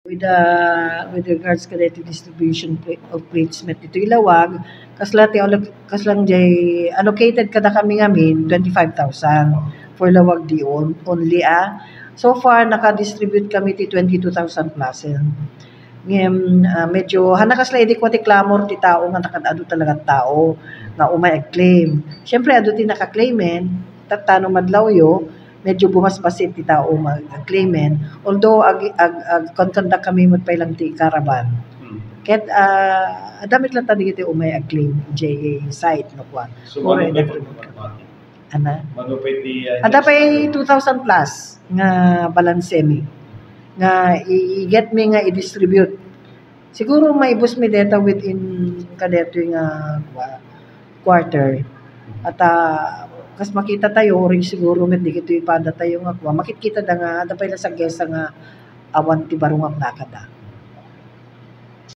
With regards kada iti distribution of placement ito ilawag kaslang jay allocated kada kami ngamin 25,000 for lawag dion only so far naka-distribute kami ti 22,000 plus medyo kasla idi ko ti clamor ti tao nga nakadado talaga tao nga umay ag-claim syempre ado ti naka-claimant tatano madlaw yo medyo bumasbasit ti tao mag-claimant although ag conduct kami magpailang ti caravan ket damit lang tadi iti umay ag-claim JA site no kwa so manupay ti adapay 2,000 plus nga balansemi nga i-get me nga i-distribute siguro maibus mi data within kadeto nga quarter at kas makita tayo oring siguro met di kito ipada tayo nga kwa makikita da nga adapay la sa gesa nga awan ti barungak nakada